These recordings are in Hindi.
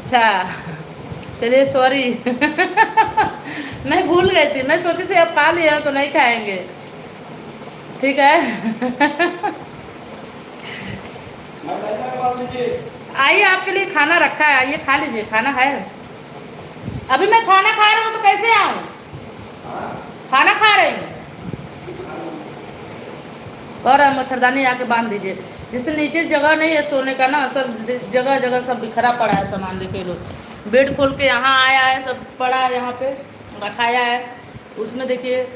अच्छा, चलिए सॉरी। मैं भूल गई थी, मैं सोची थी अब खा लिया तो नहीं खाएंगे। ठीक है। आइए, आपके लिए खाना रखा है, आइए खा लीजिए, खाना है। अभी मैं खाना खा रहा हूँ तो कैसे आऊँ? खाना खा रही हूँ। और मच्छरदानी आके बांध दीजिए, जिससे नीचे जगह नहीं है सोने का ना, सब जगह जगह सब बिखरा पड़ा है सामान। देखिए लो, बेड खोल के यहाँ आया है, सब पड़ा है यहाँ पे रखाया है। उसमें देखिए,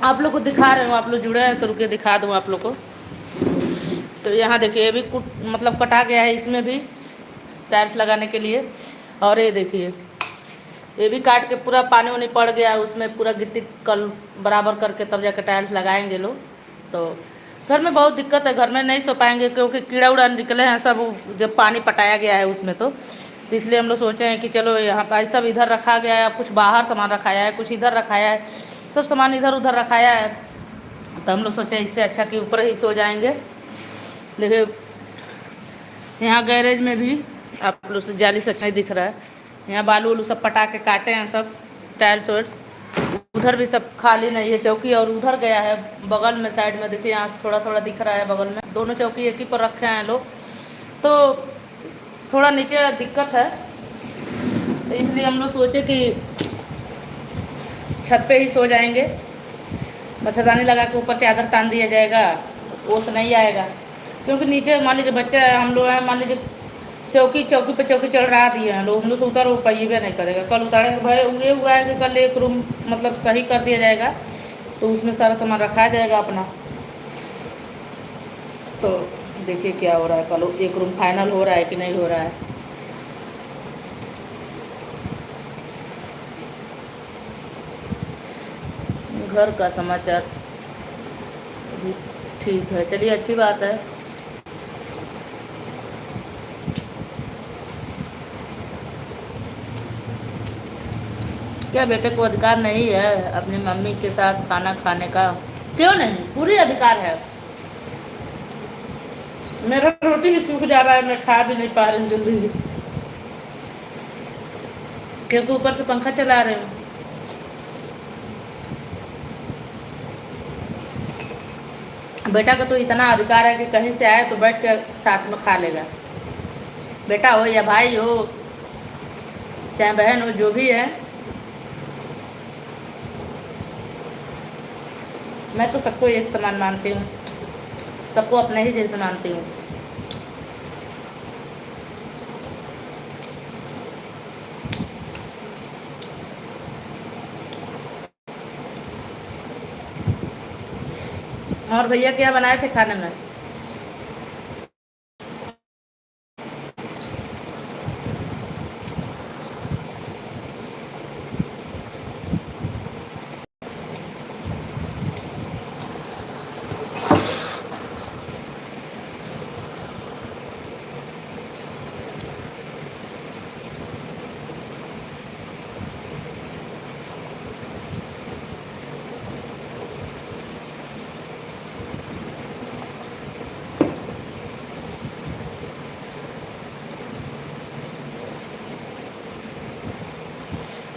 आप लोग को दिखा रहे हूँ, आप लोग जुड़े हैं तो रुके दिखा दूँ आप लोग को। तो यहाँ देखिए, ये भी मतलब कटा गया है, इसमें भी टाइल्स लगाने के लिए। और ये देखिए, ये भी काट के पूरा पानी वानी पड़ गया है उसमें, पूरा गिट्टी कल बराबर करके तब जाकर टाइल्स लगाएंगे लोग। तो घर में बहुत दिक्कत है, घर में नहीं सो पाएंगे क्योंकि कीड़ा उड़ा निकले हैं सब, जब पानी पटाया गया है उसमें। तो इसलिए हम लोग सोचे हैं कि चलो यहाँ पर सब इधर रखा गया है, कुछ बाहर सामान रखाया है, कुछ इधर रखाया है, सब सामान इधर उधर रखाया है। तो हम लोग सोचे इससे अच्छा कि ऊपर ही सो जाएंगे। देखिए, यहाँ गैरेज में भी आप लोग से जाली से अच्छा नहीं दिख रहा है, यहाँ बालू वालू सब पटा के काटे हैं सब, टायर्स वायर्स। उधर भी सब खाली नहीं है चौकी, और उधर गया है बगल में साइड में, देखिए यहाँ से थोड़ा थोड़ा दिख रहा है बगल में, दोनों चौकी एक ही पर रखे हैं लोग। तो थोड़ा नीचे दिक्कत है, तो इसलिए हम लोग सोचे कि छत पे ही सो जाएंगे। मच्छरदानी लगा के ऊपर चादर तान दिया जाएगा, ओस नहीं आएगा। क्योंकि नीचे मान लीजिए बच्चे हम लोग हैं, मान लीजिए चौकी चौकी पे चौकी चढ़ रहा दिए हैं लोग, हम लोग से उतर पाइए नहीं करेगा। कल उतारे भाई ये हुआ है कि कल एक रूम मतलब सही कर दिया जाएगा, तो उसमें सारा सामान रखा जाएगा अपना। तो देखिए क्या हो रहा है, कल एक रूम फाइनल हो रहा है कि नहीं हो रहा है। घर का समाचार सभी ठीक है, चलिए अच्छी बात है। क्या बेटे को अधिकार नहीं है अपनी मम्मी के साथ खाना खाने का? क्यों नहीं, पूरी अधिकार है। मेरा रोटी भी सूख जा रहा है, मैं खा भी नहीं पा रही हूँ जल्दी, क्योंकि ऊपर से पंखा चला रही हूँ। बेटा को तो इतना अधिकार है कि कहीं से आए तो बैठ के साथ में खा लेगा। बेटा हो या भाई हो, चाहे बहन हो, जो भी है, मैं तो सबको एक समान मानती हूँ, सबको अपने ही जैसे मानती हूँ। और भैया क्या बनाए थे खाने में?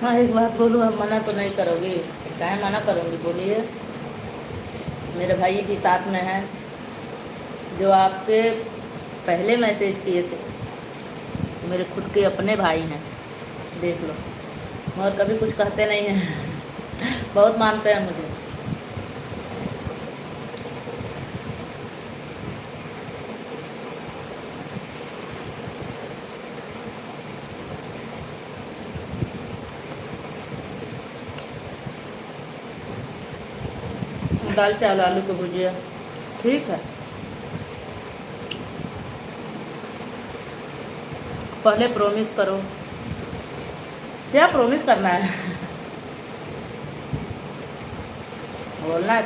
हाँ, एक बात बोलूँ, हम मना तो नहीं करोगी? काहे मना करूँगी, बोलिए। मेरे भाई भी साथ में है, जो आपके पहले मैसेज किए थे, मेरे खुद के अपने भाई हैं, देख लो। और कभी कुछ कहते नहीं हैं। बहुत मानते हैं मुझे। दाल चावल आलू की भुजिया, ठीक है। पहले प्रॉमिस करो, क्या प्रॉमिस करना है? बोलना है तो